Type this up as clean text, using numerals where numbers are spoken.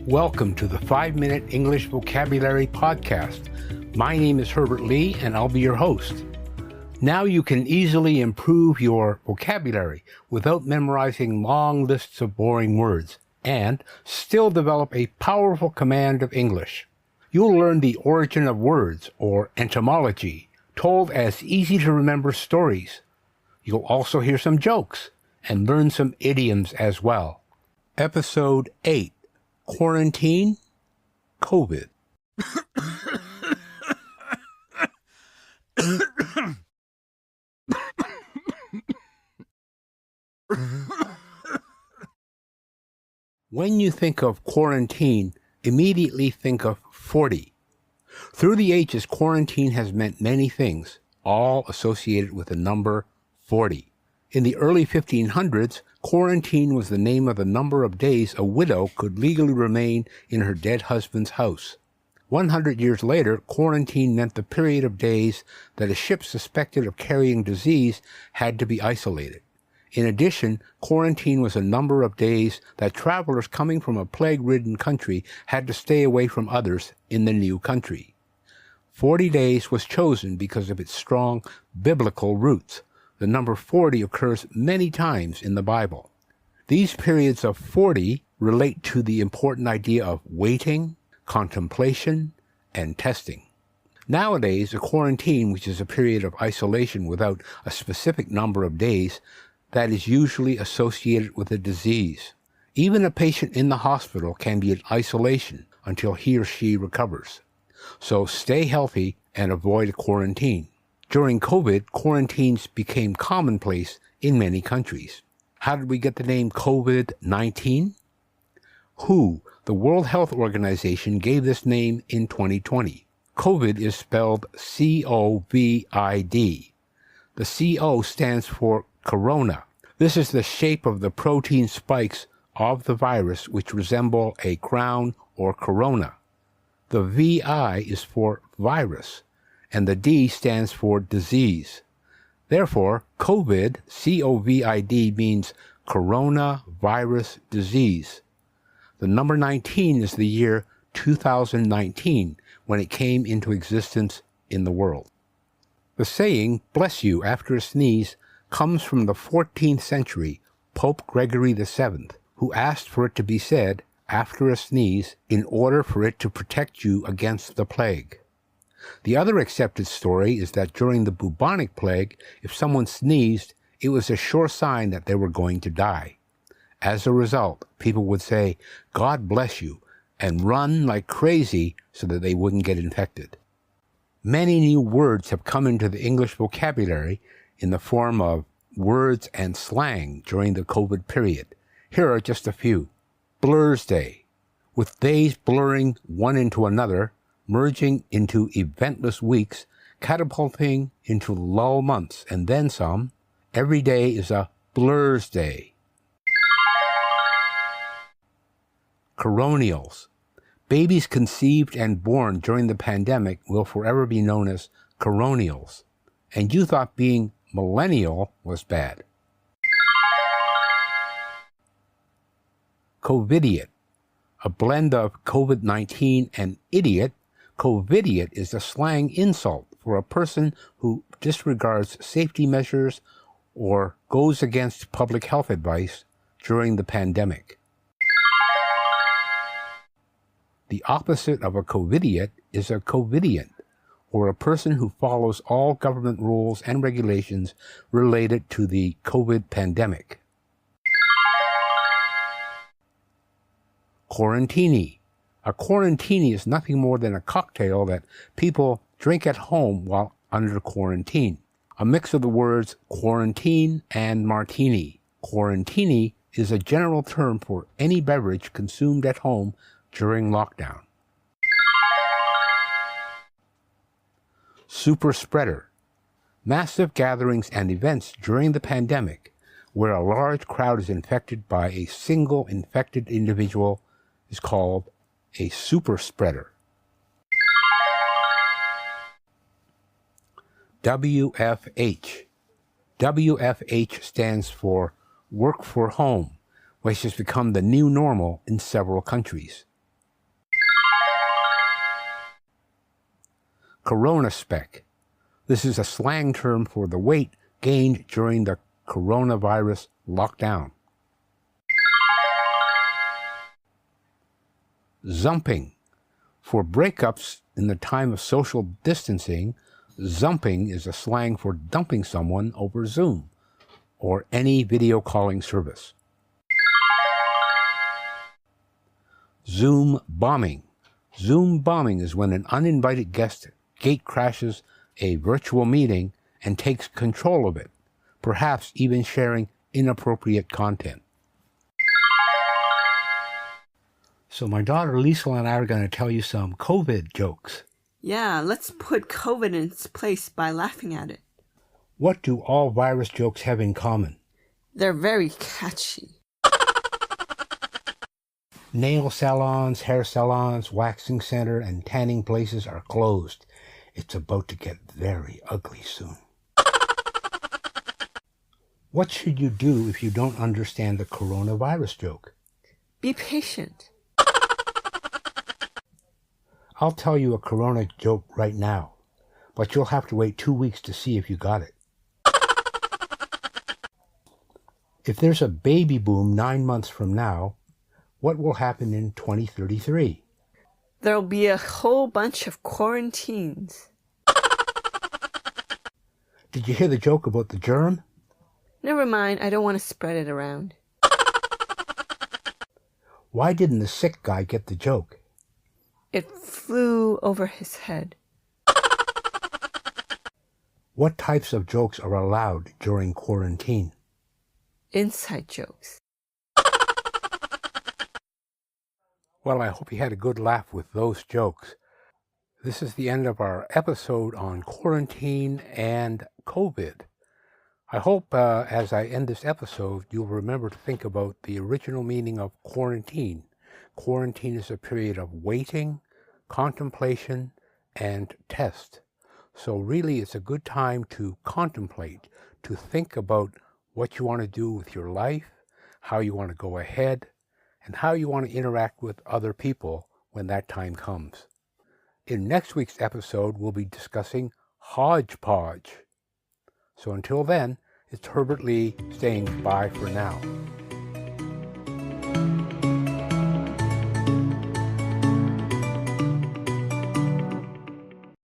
Welcome to the 5-Minute English Vocabulary Podcast. My name is Herbert Lee, and I'll be your host. Now you can easily improve your vocabulary without memorizing long lists of boring words, and still develop a powerful command of English. You'll learn the origin of words, or etymology, told as easy-to-remember stories. You'll also hear some jokes, and learn some idioms as well. Episode 8. Quarantine, COVID. When you think of quarantine, immediately think of 40. Through the ages, quarantine has meant many things, all associated with the number 40. In the early 1500s, quarantine was the name of the number of days a widow could legally remain in her dead husband's house. 100 years later, quarantine meant the period of days that a ship suspected of carrying disease had to be isolated. In addition, quarantine was a number of days that travelers coming from a plague-ridden country had to stay away from others in the new country. 40 days was chosen because of its strong biblical roots. The number 40 occurs many times in the Bible. These periods of 40 relate to the important idea of waiting, contemplation, and testing. Nowadays, a quarantine, which is a period of isolation without a specific number of days, that is usually associated with a disease. Even a patient in the hospital can be in isolation until he or she recovers. So stay healthy and avoid a quarantine. During COVID, quarantines became commonplace in many countries. How did we get the name COVID-19? WHO, the World Health Organization, gave this name in 2020. COVID is spelled C-O-V-I-D. The C-O stands for corona. This is the shape of the protein spikes of the virus, which resemble a crown or corona. The V-I is for virus, and the D stands for disease. Therefore, COVID, C-O-V-I-D, means coronavirus disease. The number 19 is the year 2019, when it came into existence in the world. The saying, "bless you after a sneeze," comes from the 14th century Pope Gregory VII, who asked for it to be said after a sneeze in order for it to protect you against the plague. The other accepted story is that during the bubonic plague, if someone sneezed, it was a sure sign that they were going to die. As a result, people would say, "God bless you," and run like crazy so that they wouldn't get infected. Many new words have come into the English vocabulary in the form of words and slang during the COVID period. Here are just a few. Blur's Day, with days blurring one into another, merging into eventless weeks, catapulting into lull months, and then some. Every day is a Blur's Day. Coronials. Babies conceived and born during the pandemic will forever be known as coronials. And you thought being millennial was bad. Covidiot. A blend of COVID-19 and idiot, Covidiot is a slang insult for a person who disregards safety measures or goes against public health advice during the pandemic. The opposite of a covidiot is a covidiant, or a person who follows all government rules and regulations related to the COVID pandemic. Quarantini. A quarantini is nothing more than a cocktail that people drink at home while under quarantine. A mix of the words quarantine and martini. Quarantini is a general term for any beverage consumed at home during lockdown. Super spreader. Massive gatherings and events during the pandemic where a large crowd is infected by a single infected individual is called a super spreader. WFH. WFH stands for work for home, which has become the new normal in several countries. Corona spec. This is a slang term for the weight gained during the coronavirus lockdown. Zumping. For breakups in the time of social distancing, zumping is a slang for dumping someone over Zoom or any video calling service. Zoom bombing. Zoom bombing is when an uninvited guest gate crashes a virtual meeting and takes control of it, perhaps even sharing inappropriate content. So my daughter Lisa and I are going to tell you some COVID jokes. Yeah, let's put COVID in its place by laughing at it. What do all virus jokes have in common? They're very catchy. Nail salons, hair salons, waxing center, and tanning places are closed. It's about to get very ugly soon. What should you do if you don't understand the coronavirus joke? Be patient. I'll tell you a corona joke right now, but you'll have to wait 2 weeks to see if you got it. If there's a baby boom 9 months from now, what will happen in 2033? There'll be a whole bunch of quarantines. Did you hear the joke about the germ? Never mind, I don't want to spread it around. Why didn't the sick guy get the joke? It flew over his head. What types of jokes are allowed during quarantine? Inside jokes. Well, I hope you had a good laugh with those jokes. This is the end of our episode on quarantine and COVID. I hope as I end this episode, you'll remember to think about the original meaning of quarantine. Quarantine is a period of waiting, contemplation, and test. So really, it's a good time to contemplate, to think about what you want to do with your life, how you want to go ahead, and how you want to interact with other people when that time comes. In next week's episode, we'll be discussing hodgepodge. So until then, it's Herbert Lee saying bye for now.